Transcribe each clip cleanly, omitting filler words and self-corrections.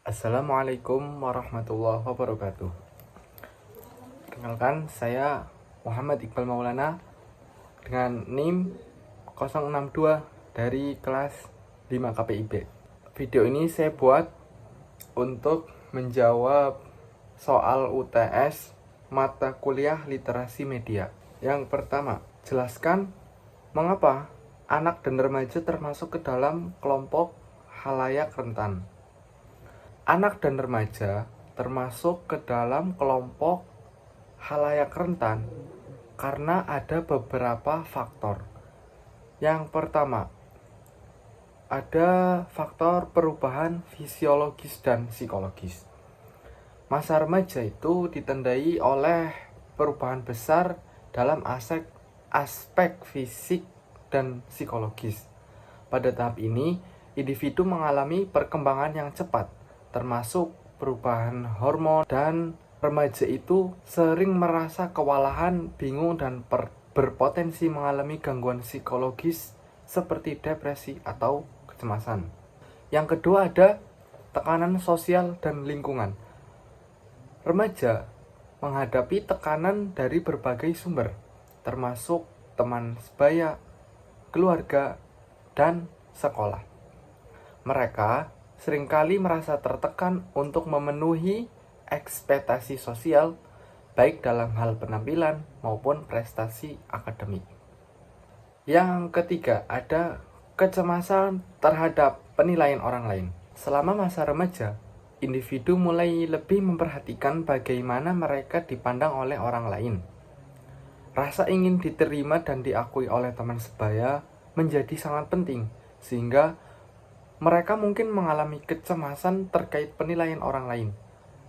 Assalamualaikum warahmatullahi wabarakatuh. Perkenalkan, saya Muhammad Iqbal Maulana dengan NIM 062 dari kelas 5 KPIB. Video ini saya buat untuk menjawab soal UTS mata kuliah literasi media. Yang pertama, jelaskan mengapa anak dan remaja termasuk ke dalam kelompok khalayak rentan. Anak dan remaja termasuk ke dalam kelompok khalayak rentan karena ada beberapa faktor. Yang pertama, ada faktor perubahan fisiologis dan psikologis. Masa remaja itu ditandai oleh perubahan besar dalam aspek fisik dan psikologis. Pada tahap ini, individu mengalami perkembangan yang cepat, termasuk perubahan hormon, dan remaja itu sering merasa kewalahan, bingung, dan berpotensi mengalami gangguan psikologis seperti depresi atau kecemasan. Yang kedua ada tekanan sosial dan lingkungan. Remaja menghadapi tekanan dari berbagai sumber, termasuk teman sebaya, keluarga, dan sekolah. Mereka seringkali merasa tertekan untuk memenuhi ekspektasi sosial, baik dalam hal penampilan maupun prestasi akademik. Yang ketiga, ada kecemasan terhadap penilaian orang lain. Selama masa remaja, individu mulai lebih memperhatikan bagaimana mereka dipandang oleh orang lain. Rasa ingin diterima dan diakui oleh teman sebaya menjadi sangat penting, sehingga mereka mungkin mengalami kecemasan terkait penilaian orang lain.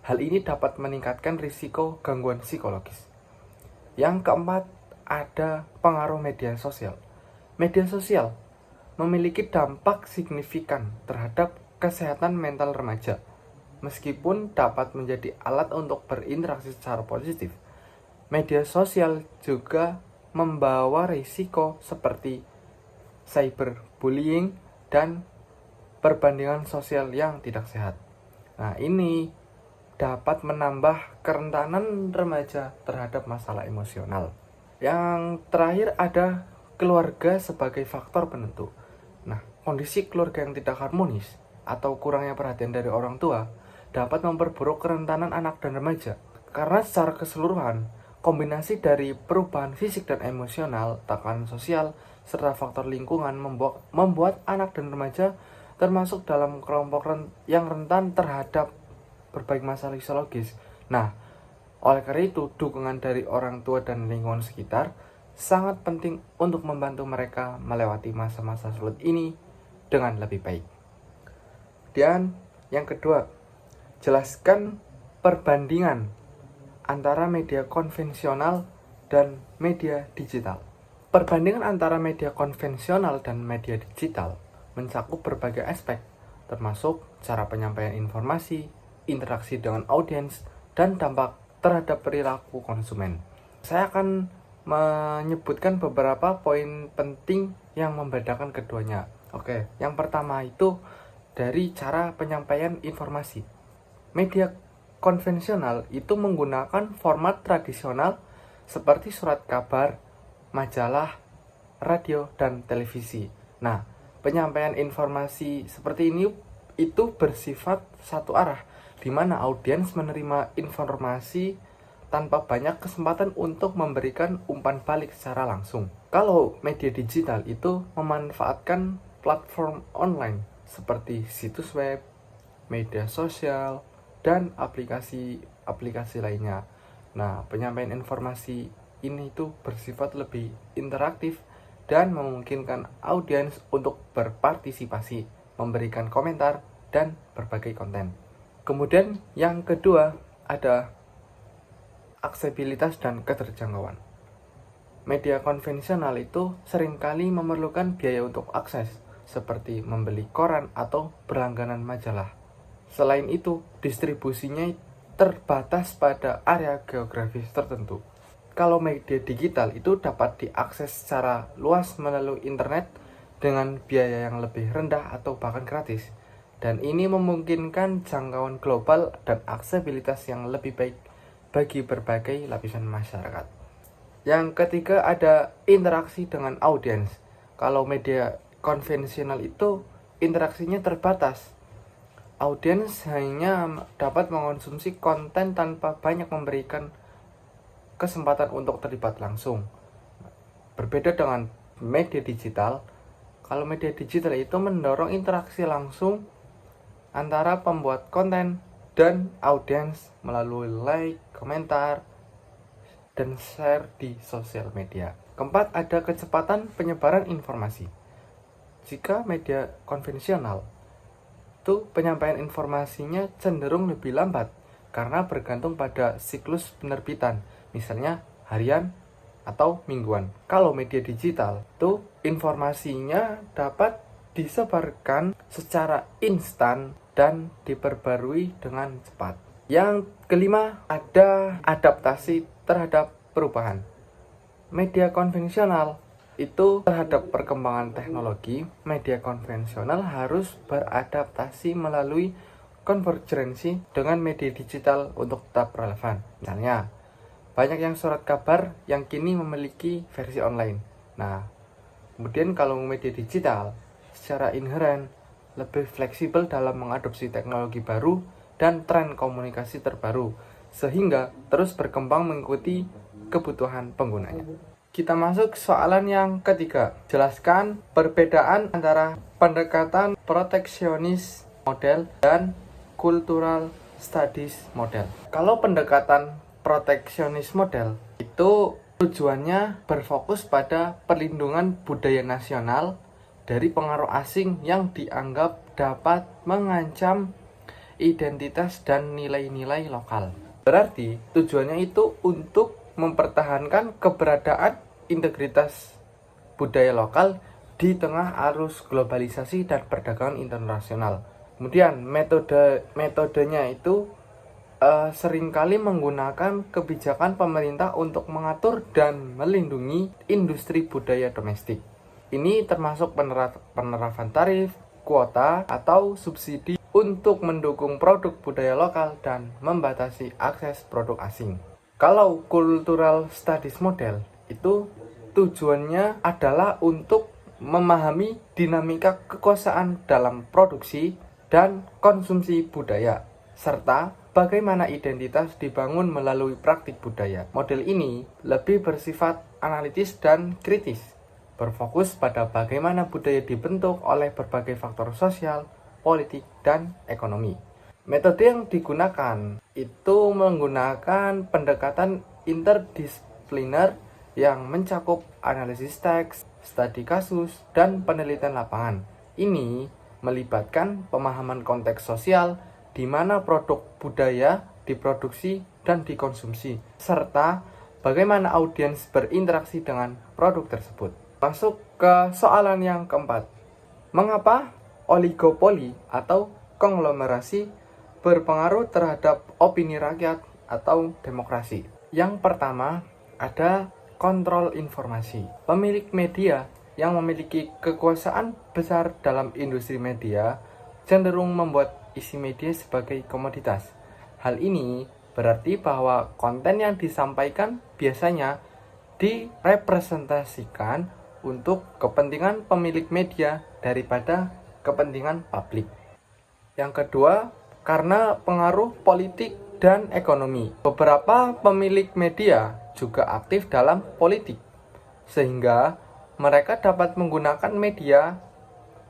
Hal ini dapat meningkatkan risiko gangguan psikologis. Yang keempat, ada pengaruh media sosial. Media sosial memiliki dampak signifikan terhadap kesehatan mental remaja. Meskipun dapat menjadi alat untuk berinteraksi secara positif, media sosial juga membawa risiko seperti cyberbullying dan perbandingan sosial yang tidak sehat. Nah, ini dapat menambah kerentanan remaja terhadap masalah emosional. Yang terakhir ada keluarga sebagai faktor penentu. Nah, kondisi keluarga yang tidak harmonis atau kurangnya perhatian dari orang tua dapat memperburuk kerentanan anak dan remaja. Karena secara keseluruhan, kombinasi dari perubahan fisik dan emosional, tekanan sosial, serta faktor lingkungan membuat anak dan remaja termasuk dalam kelompok yang rentan terhadap berbagai masalah psikologis. Nah, oleh karena itu, dukungan dari orang tua dan lingkungan sekitar sangat penting untuk membantu mereka melewati masa-masa sulit ini dengan lebih baik. Dan yang kedua, jelaskan perbandingan antara media konvensional dan media digital. Perbandingan antara media konvensional dan media digital mencakup berbagai aspek, termasuk cara penyampaian informasi, interaksi dengan audiens, dan dampak terhadap perilaku konsumen. Saya akan menyebutkan beberapa poin penting yang membedakan keduanya. Oke, yang pertama itu dari cara penyampaian informasi. Media konvensional itu menggunakan format tradisional seperti surat kabar, majalah, radio, dan televisi. Nah, penyampaian informasi seperti ini itu bersifat satu arah, di mana audiens menerima informasi tanpa banyak kesempatan untuk memberikan umpan balik secara langsung. Kalau media digital itu memanfaatkan platform online seperti situs web, media sosial, dan aplikasi lainnya. Nah, penyampaian informasi ini itu bersifat lebih interaktif dan memungkinkan audiens untuk berpartisipasi, memberikan komentar, dan berbagai konten. Kemudian yang kedua ada aksesibilitas dan keterjangkauan. Media konvensional itu seringkali memerlukan biaya untuk akses, seperti membeli koran atau berlangganan majalah. Selain itu, distribusinya terbatas pada area geografis tertentu. Kalau media digital itu dapat diakses secara luas melalui internet dengan biaya yang lebih rendah atau bahkan gratis. dan ini memungkinkan jangkauan global dan aksesibilitas yang lebih baik bagi berbagai lapisan masyarakat. Yang ketiga ada interaksi dengan audiens. Kalau media konvensional itu interaksinya terbatas. Audiens hanya dapat mengonsumsi konten tanpa banyak memberikan kesempatan untuk terlibat langsung. Berbeda dengan media digital, kalau media digital itu mendorong interaksi langsung antara pembuat konten dan audiens melalui like, komentar, dan share di sosial media. Keempat, ada kecepatan penyebaran informasi. Jika media konvensional itu penyampaian informasinya cenderung lebih lambat karena bergantung pada siklus penerbitan, misalnya harian atau mingguan. Kalau media digital itu informasinya dapat disebarkan secara instan dan diperbarui dengan cepat. Yang kelima, ada adaptasi terhadap perubahan. Media konvensional itu terhadap perkembangan teknologi, media konvensional harus beradaptasi melalui konvergensi dengan media digital untuk tetap relevan. Misalnya, banyak yang surat kabar yang kini memiliki versi online. Nah, kemudian kalau media digital secara inheren lebih fleksibel dalam mengadopsi teknologi baru dan tren komunikasi terbaru, sehingga terus berkembang mengikuti kebutuhan penggunanya. Kita masuk soalan yang ketiga. Jelaskan perbedaan antara pendekatan proteksionis model dan cultural studies model. Kalau pendekatan proteksionis model itu tujuannya berfokus pada perlindungan budaya nasional dari pengaruh asing yang dianggap dapat mengancam identitas dan nilai-nilai lokal. Berarti tujuannya itu untuk mempertahankan keberadaan integritas budaya lokal di tengah arus globalisasi dan perdagangan internasional. Kemudian metodenya itu seringkali menggunakan kebijakan pemerintah untuk mengatur dan melindungi industri budaya domestik. Ini termasuk penerapan tarif, kuota, atau subsidi untuk mendukung produk budaya lokal dan membatasi akses produk asing. Kalau cultural studies model itu tujuannya adalah untuk memahami dinamika kekuasaan dalam produksi dan konsumsi budaya, serta bagaimana identitas dibangun melalui praktik budaya. Model ini lebih bersifat analitis dan kritis, berfokus pada bagaimana budaya dibentuk oleh berbagai faktor sosial, politik, dan ekonomi. Metode yang digunakan itu menggunakan pendekatan interdisipliner yang mencakup analisis teks, studi kasus, dan penelitian lapangan. Ini melibatkan pemahaman konteks sosial di mana produk budaya diproduksi dan dikonsumsi, serta bagaimana audiens berinteraksi dengan produk tersebut. Masuk ke soalan yang keempat. Mengapa oligopoli atau konglomerasi berpengaruh terhadap opini rakyat atau demokrasi? Yang pertama, ada kontrol informasi. Pemilik media yang memiliki kekuasaan besar dalam industri media cenderung membuat isi media sebagai komoditas. Hal ini berarti bahwa konten yang disampaikan biasanya direpresentasikan untuk kepentingan pemilik media daripada kepentingan publik. Yang kedua, karena pengaruh politik dan ekonomi. Beberapa pemilik media juga aktif dalam politik, sehingga mereka dapat menggunakan media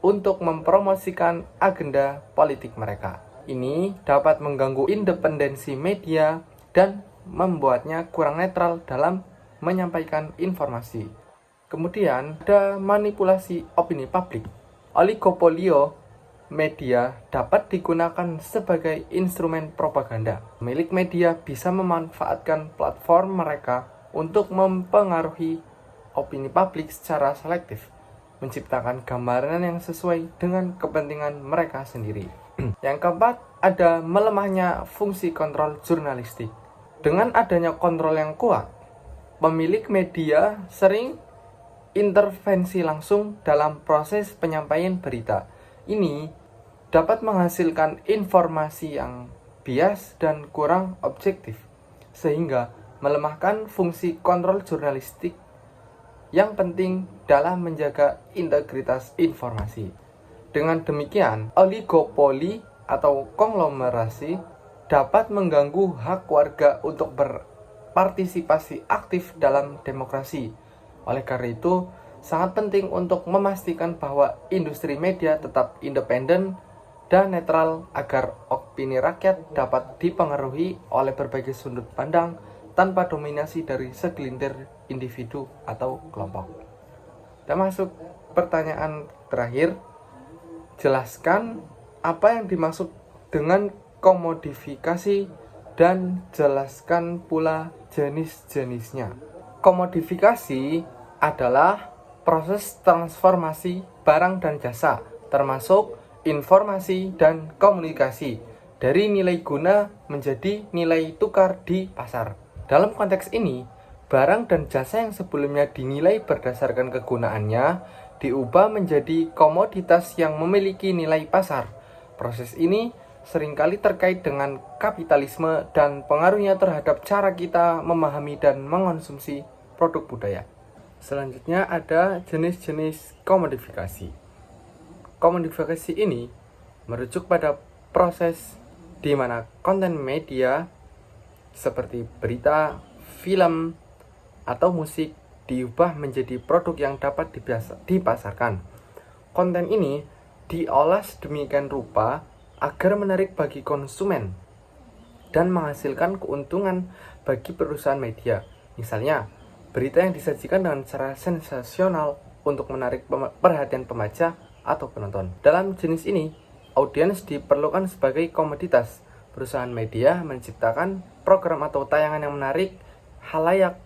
untuk mempromosikan agenda politik mereka. Ini dapat mengganggu independensi media dan membuatnya kurang netral dalam menyampaikan informasi. Kemudian ada manipulasi opini publik. Oligopolio media dapat digunakan sebagai instrumen propaganda. Pemilik media bisa memanfaatkan platform mereka untuk mempengaruhi opini publik secara selektif, menciptakan gambaran yang sesuai dengan kepentingan mereka sendiri. Yang keempat, ada melemahnya fungsi kontrol jurnalistik. Dengan adanya kontrol yang kuat, pemilik media sering intervensi langsung dalam proses penyampaian berita. Ini dapat menghasilkan informasi yang bias dan kurang objektif, sehingga melemahkan fungsi kontrol jurnalistik yang penting dalam menjaga integritas informasi. Dengan demikian, oligopoli atau konglomerasi dapat mengganggu hak warga untuk berpartisipasi aktif dalam demokrasi. Oleh karena itu, sangat penting untuk memastikan bahwa industri media tetap independen dan netral agar opini rakyat dapat dipengaruhi oleh berbagai sudut pandang tanpa dominasi dari segelintir individu atau kelompok. Kita masuk pertanyaan terakhir. Jelaskan apa yang dimaksud dengan komodifikasi dan jelaskan pula jenis-jenisnya. Komodifikasi adalah proses transformasi barang dan jasa, termasuk informasi dan komunikasi, dari nilai guna menjadi nilai tukar di pasar. Dalam konteks ini, barang dan jasa yang sebelumnya dinilai berdasarkan kegunaannya diubah menjadi komoditas yang memiliki nilai pasar. Proses ini seringkali terkait dengan kapitalisme dan pengaruhnya terhadap cara kita memahami dan mengonsumsi produk budaya. Selanjutnya ada jenis-jenis komodifikasi. Komodifikasi ini merujuk pada proses di mana konten media seperti berita, film, atau musik diubah menjadi produk yang dapat dipasarkan. Konten ini diolah sedemikian rupa agar menarik bagi konsumen dan menghasilkan keuntungan bagi perusahaan media. Misalnya, berita yang disajikan dengan cara sensasional untuk menarik perhatian pembaca atau penonton. Dalam jenis ini, audiens diperlukan sebagai komoditas. Perusahaan media menciptakan program atau tayangan yang menarik khalayak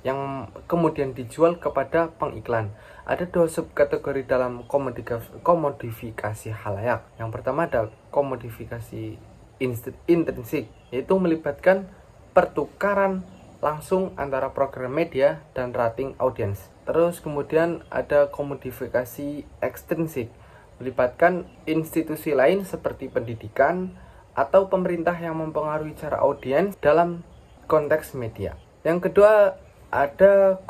yang kemudian dijual kepada pengiklan. Ada dua subkategori dalam komodifikasi khalayak. Yang pertama ada komodifikasi intrinsik, yaitu melibatkan pertukaran langsung antara program media dan rating audiens. Terus kemudian ada komodifikasi ekstrinsik, melibatkan institusi lain seperti pendidikan atau pemerintah yang mempengaruhi cara audiens dalam konteks media. Yang kedua ada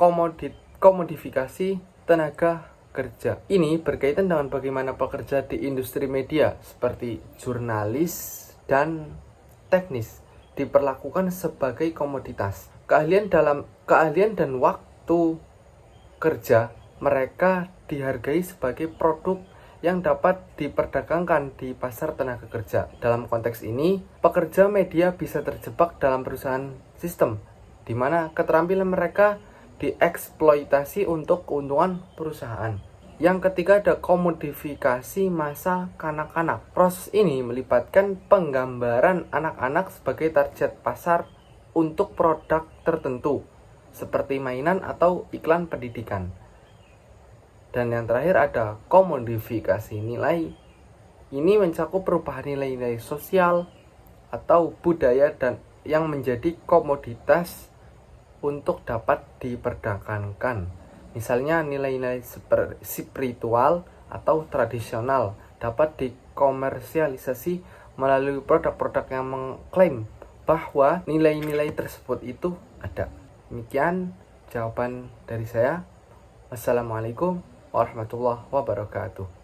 komodifikasi tenaga kerja. Ini berkaitan dengan bagaimana pekerja di industri media seperti jurnalis dan teknis diperlakukan sebagai komoditas. Keahlian dan waktu kerja mereka dihargai sebagai produk yang dapat diperdagangkan di pasar tenaga kerja. Dalam konteks ini, pekerja media bisa terjebak dalam perusahaan sistem di mana keterampilan mereka dieksploitasi untuk keuntungan perusahaan. Yang ketiga ada komodifikasi masa kanak-kanak. Proses ini melibatkan penggambaran anak-anak sebagai target pasar untuk produk tertentu, seperti mainan atau iklan pendidikan. Dan yang terakhir ada komodifikasi nilai. Ini mencakup perubahan nilai-nilai sosial atau budaya dan yang menjadi komoditas untuk dapat diperdagangkan. Misalnya nilai-nilai spiritual atau tradisional dapat dikomersialisasi melalui produk-produk yang mengklaim bahwa nilai-nilai tersebut itu ada. Demikian jawaban dari saya. Wassalamualaikum warahmatullahi wabarakatuh.